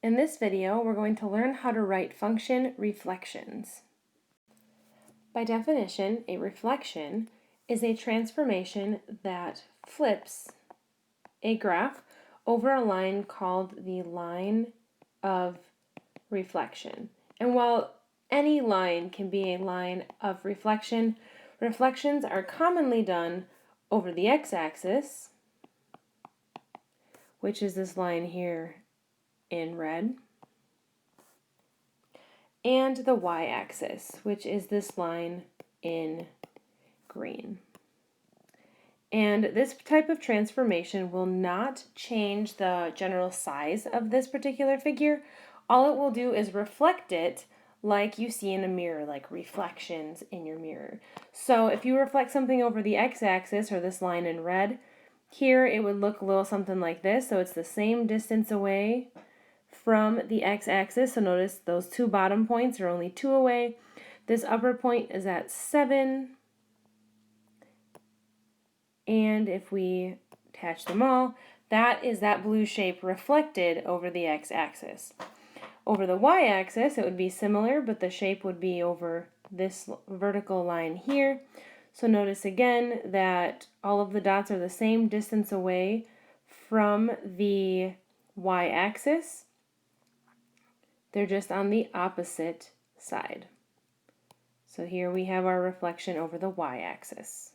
In this video, we're going to learn how to write function reflections. By definition, a reflection is a transformation that flips a graph over a line called the line of reflection. And while any line can be a line of reflection, reflections are commonly done over the x-axis, which is this line here in red, and the y-axis, which is this line in green. And this type of transformation will not change the general size of this particular figure. All it will do is reflect it like you see in a mirror, like reflections in your mirror. So if you reflect something over the x-axis, or this line in red, here it would look a little something like this. So it's the same distance away from the x-axis. So notice those two bottom points are only 2 away. This upper point is at 7. And if we attach them all, that is that blue shape reflected over the x-axis. Over the y-axis, it would be similar, but the shape would be over this vertical line here. So notice again that all of the dots are the same distance away from the y-axis. They're just on the opposite side. So here we have our reflection over the y-axis.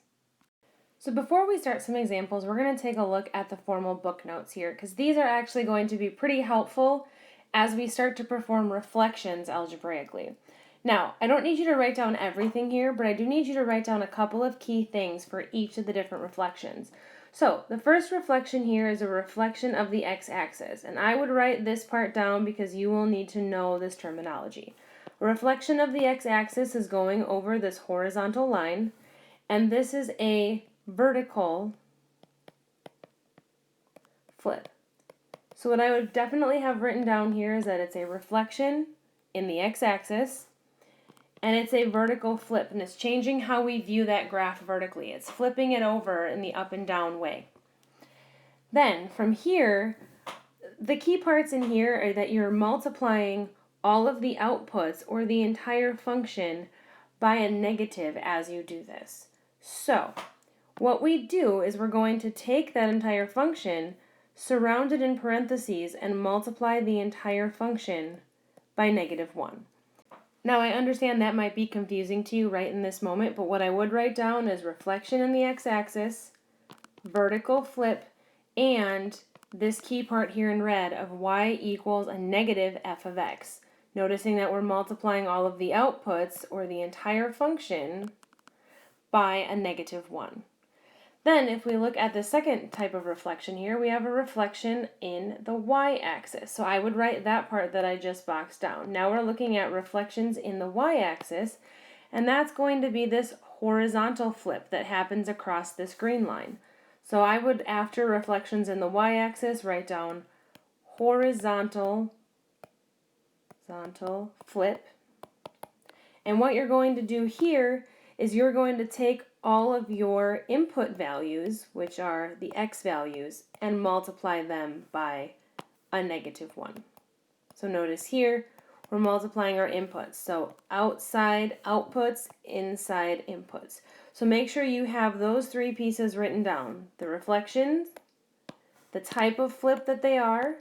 So before we start some examples, we're going to take a look at the formal book notes here, because these are actually going to be pretty helpful as we start to perform reflections algebraically. Now, I don't need you to write down everything here, but I do need you to write down a couple of key things for each of the different reflections. So the first reflection here is a reflection of the x-axis, and I would write this part down because you will need to know this terminology. A reflection of the x-axis is going over this horizontal line, and this is a vertical flip. So what I would definitely have written down here is that it's a reflection in the x-axis, and it's a vertical flip, and it's changing how we view that graph vertically. It's flipping it over in the up and down way. Then from here, the key parts in here are that you're multiplying all of the outputs or the entire function by a negative as you do this. So what we do is we're going to take that entire function, surround it in parentheses, and multiply the entire function by -1. Now I understand that might be confusing to you right in this moment, but what I would write down is reflection in the x-axis, vertical flip, and this key part here in red of y equals a negative f of x. Noticing that we're multiplying all of the outputs, or the entire function, by a -1. Then if we look at the second type of reflection here, we have a reflection in the y-axis. So I would write that part that I just boxed down. Now we're looking at reflections in the y-axis, and that's going to be this horizontal flip that happens across this green line. So I would, after reflections in the y-axis, write down horizontal flip. And what you're going to do here is you're going to take all of your input values, which are the x values, and multiply them by a -1. So notice here, we're multiplying our inputs. So outside outputs, inside inputs. So make sure you have those three pieces written down: the reflections, the type of flip that they are,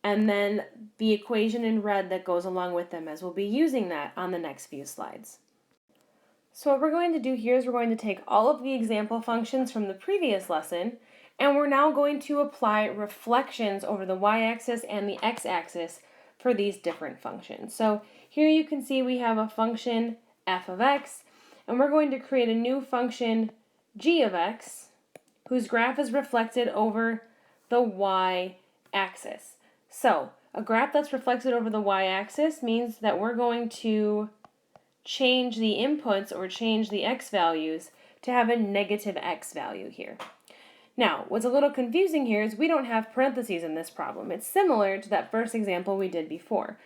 and then the equation in red that goes along with them, as we'll be using that on the next few slides. So what we're going to do here is we're going to take all of the example functions from the previous lesson, and we're now going to apply reflections over the y-axis and the x-axis for these different functions. So here you can see we have a function f of x, and we're going to create a new function g of x, whose graph is reflected over the y-axis. So a graph that's reflected over the y-axis means that we're going to change the inputs, or change the x values, to have a negative x value here. Now, what's a little confusing here is we don't have parentheses in this problem. It's similar to that first example we did before.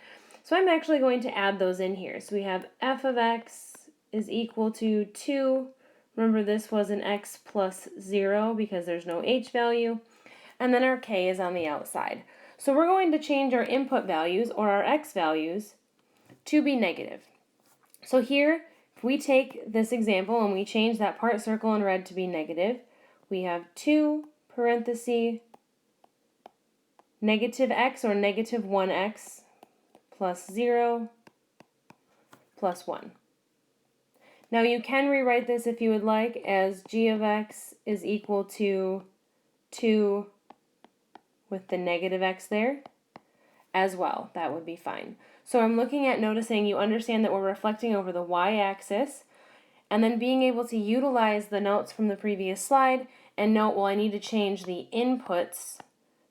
So I'm actually going to add those in here. So we have f of x is equal to 2. Remember, this was an x plus 0 because there's no h value. And then our k is on the outside. So we're going to change our input values, or our x values, to be negative. So here, if we take this example and we change that part circle in red to be negative, we have 2 parenthesis negative x, or negative 1x, plus 0 plus 1. Now you can rewrite this if you would like as g of x is equal to 2 with the negative x there as well. That would be fine. So I'm looking at noticing you understand that we're reflecting over the y-axis, and then being able to utilize the notes from the previous slide and note, well, I need to change the inputs,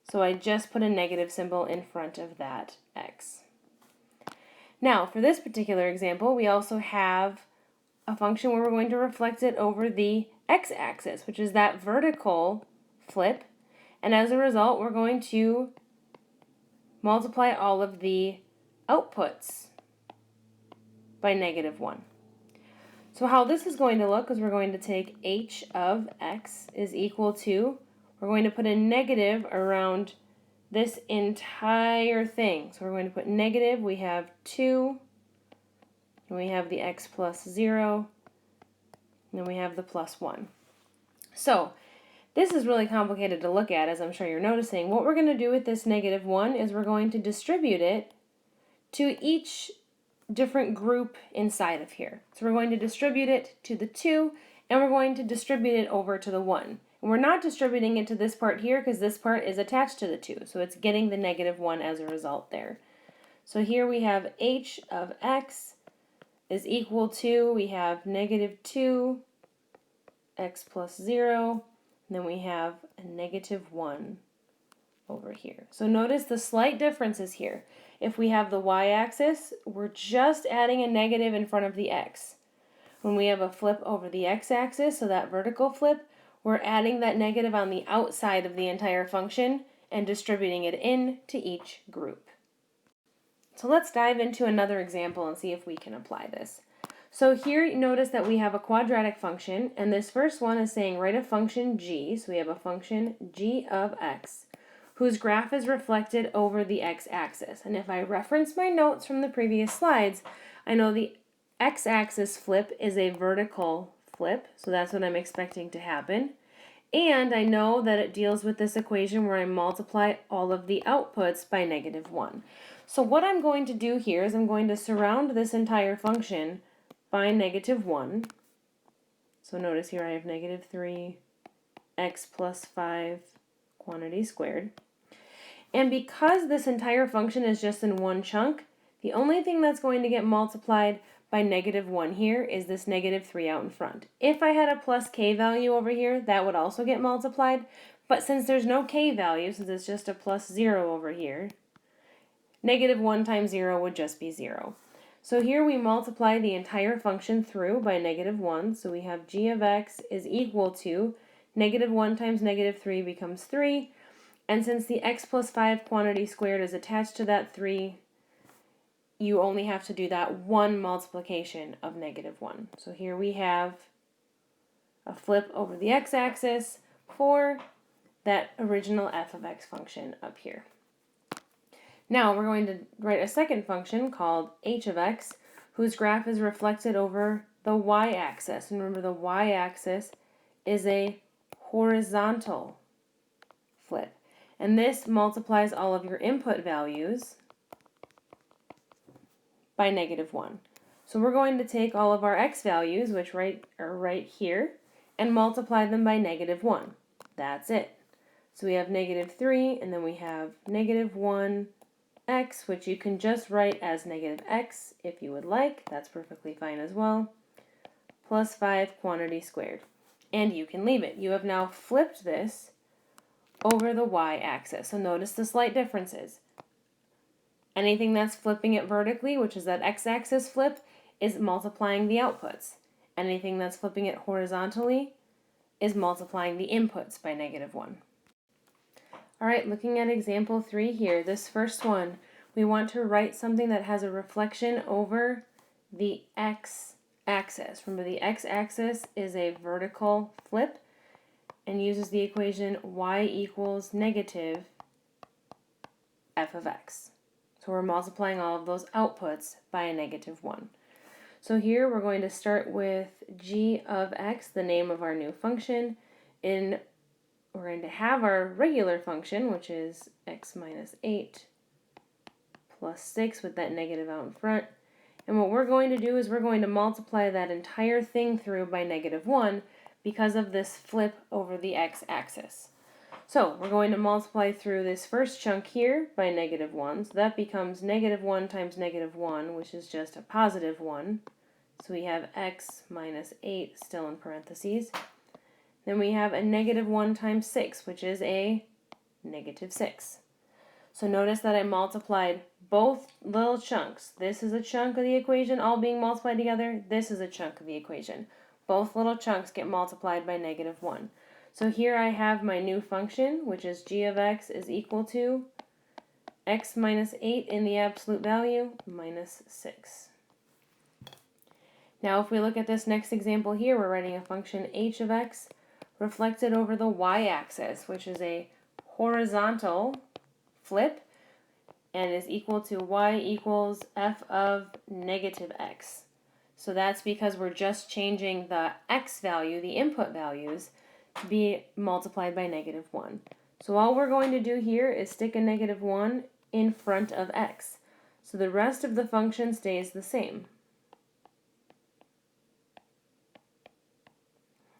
so I just put a negative symbol in front of that x. Now, for this particular example, we also have a function where we're going to reflect it over the x-axis, which is that vertical flip, and as a result, we're going to multiply all of the outputs by negative 1. So how this is going to look is we're going to take h of x is equal to, we're going to put a negative around this entire thing. So we're going to put negative, we have 2, and we have the x plus 0, and then we have the plus 1. So this is really complicated to look at, as I'm sure you're noticing. What we're going to do with this negative 1 is we're going to distribute it to each different group inside of here. So we're going to distribute it to the 2, and we're going to distribute it over to the 1. And we're not distributing it to this part here because this part is attached to the 2, so it's getting the negative 1 as a result there. So here we have h of x is equal to, we have negative 2, x plus 0, and then we have a negative 1 over here. So notice the slight differences here. If we have the y-axis, we're just adding a negative in front of the x. When we have a flip over the x-axis, so that vertical flip, we're adding that negative on the outside of the entire function and distributing it in to each group. So let's dive into another example and see if we can apply this. So here you notice that we have a quadratic function, and this first one is saying write a function g, so we have a function g of x, whose graph is reflected over the x-axis. And if I reference my notes from the previous slides, I know the x-axis flip is a vertical flip, so that's what I'm expecting to happen. And I know that it deals with this equation where I multiply all of the outputs by negative 1. So what I'm going to do here is I'm going to surround this entire function by negative 1. So notice here I have negative 3 x plus 5 quantity squared. And because this entire function is just in one chunk, the only thing that's going to get multiplied by negative 1 here is this negative 3 out in front. If I had a plus k value over here, that would also get multiplied. But since there's no k value, since it's just a plus 0 over here, negative 1 times 0 would just be 0. So here we multiply the entire function through by negative 1. So we have g of x is equal to negative 1 times negative 3 becomes 3. And since the x plus 5 quantity squared is attached to that 3, you only have to do that one multiplication of negative 1. So here we have a flip over the x-axis for that original f of x function up here. Now we're going to write a second function called h of x, whose graph is reflected over the y-axis. And remember, the y-axis is a horizontal flip. And this multiplies all of your input values by negative 1. So we're going to take all of our x values, which are right here, and multiply them by negative 1. That's it. So we have negative 3, and then we have negative 1 x, which you can just write as negative x if you would like. That's perfectly fine as well, plus 5 quantity squared. And you can leave it. You have now flipped this over the y-axis. So notice the slight differences. Anything that's flipping it vertically, which is that x-axis flip, is multiplying the outputs. Anything that's flipping it horizontally is multiplying the inputs by negative 1. All right, looking at example 3 here, this first one, we want to write something that has a reflection over the x-axis. Remember, the x-axis is a vertical flip and uses the equation y equals negative f of x. So we're multiplying all of those outputs by a negative 1. So here we're going to start with g of x, the name of our new function. We're going to have our regular function, which is x minus 8 plus 6 with that negative out in front. And what we're going to do is we're going to multiply that entire thing through by negative 1 because of this flip over the x-axis. So we're going to multiply through this first chunk here by negative 1. So that becomes negative 1 times negative 1, which is just a positive 1. So we have x minus 8 still in parentheses. Then we have a negative 1 times 6, which is a negative 6. So notice that I multiplied both little chunks. This is a chunk of the equation all being multiplied together. This is a chunk of the equation. Both little chunks get multiplied by negative 1. So here I have my new function, which is g of x is equal to x minus 8 in the absolute value minus 6. Now if we look at this next example here, we're writing a function h of x reflected over the y-axis, which is a horizontal flip and is equal to y equals f of negative x. So that's because we're just changing the x value, the input values, to be multiplied by negative 1. So all we're going to do here is stick a negative 1 in front of x. So the rest of the function stays the same.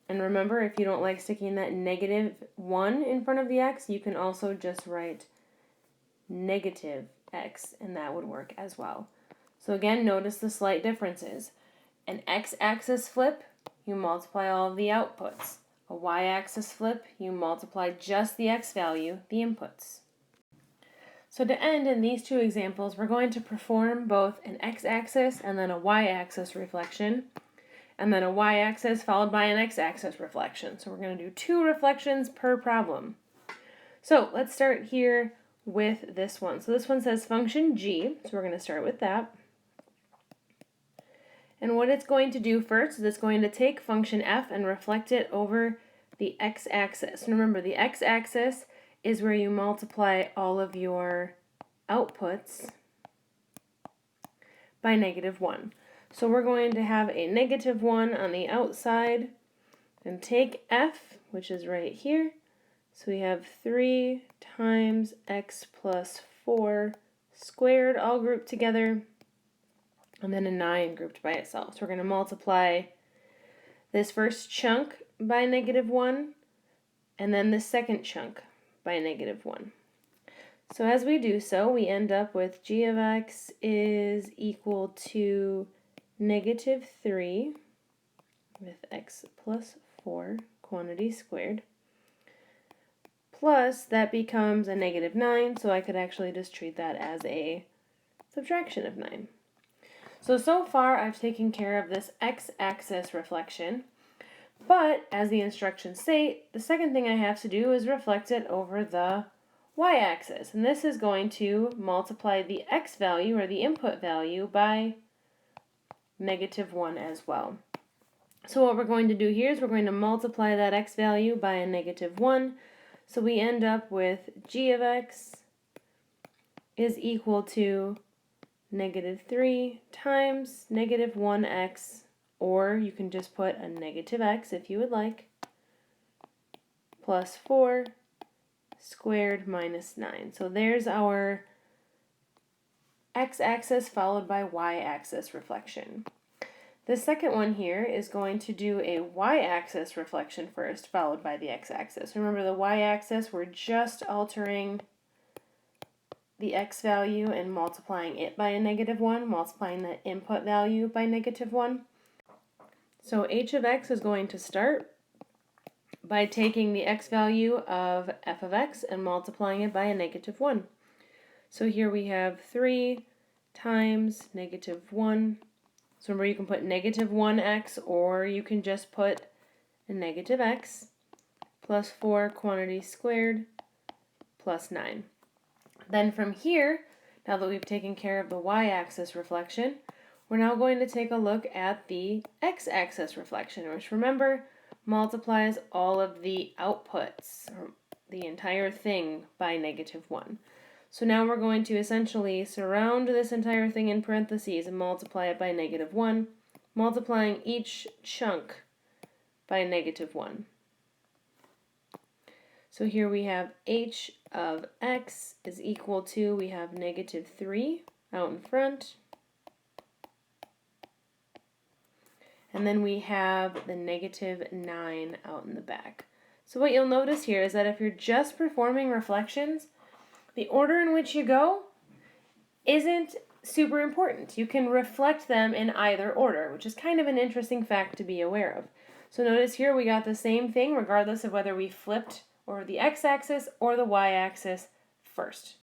And remember, if you don't like sticking that negative 1 in front of the x, you can also just write negative x, and that would work as well. So again, notice the slight differences. An x-axis flip, you multiply all of the outputs. A y-axis flip, you multiply just the x value, the inputs. So to end in these two examples, we're going to perform both an x-axis and then a y-axis reflection, and then a y-axis followed by an x-axis reflection. So we're going to do 2 reflections per problem. So let's start here with this one. So this one says function g, so we're going to start with that. And what it's going to do first is it's going to take function f and reflect it over the x-axis. And remember, the x-axis is where you multiply all of your outputs by negative 1. So we're going to have a negative 1 on the outside and take f, which is right here. So we have 3 times x plus 4 squared all grouped together, and then a 9 grouped by itself. So we're going to multiply this first chunk by negative 1, and then the second chunk by negative 1. So as we do so, we end up with g of x is equal to negative 3 with x plus 4 quantity squared, plus that becomes a negative 9, so I could actually just treat that as a subtraction of 9. So far I've taken care of this x-axis reflection, but as the instructions say, the second thing I have to do is reflect it over the y-axis, and this is going to multiply the x value, or the input value, by negative 1 as well. So what we're going to do here is we're going to multiply that x value by a negative 1, so we end up with g of x is equal to negative 3 times negative 1x, or you can just put a negative x if you would like, plus 4 squared minus 9. So there's our x-axis followed by y-axis reflection. The second one here is going to do a y-axis reflection first, followed by the x-axis. Remember, the y-axis, we're just altering the x value and multiplying it by a negative 1, multiplying the input value by negative 1. So h of x is going to start by taking the x value of f of x and multiplying it by a negative 1. So here we have 3 times negative 1. So remember, you can put negative 1x, or you can just put a negative x, plus 4 quantity squared, plus 9. Then from here, now that we've taken care of the y-axis reflection, we're now going to take a look at the x-axis reflection, which, remember, multiplies all of the outputs, or the entire thing, by negative 1. So now we're going to essentially surround this entire thing in parentheses and multiply it by -1, multiplying each chunk by -1. So here we have h of x is equal to, we have -3 out in front. And then we have the -9 out in the back. So what you'll notice here is that if you're just performing reflections, the order in which you go isn't super important. You can reflect them in either order, which is kind of an interesting fact to be aware of. So notice here we got the same thing regardless of whether we flipped or the x-axis or the y-axis first.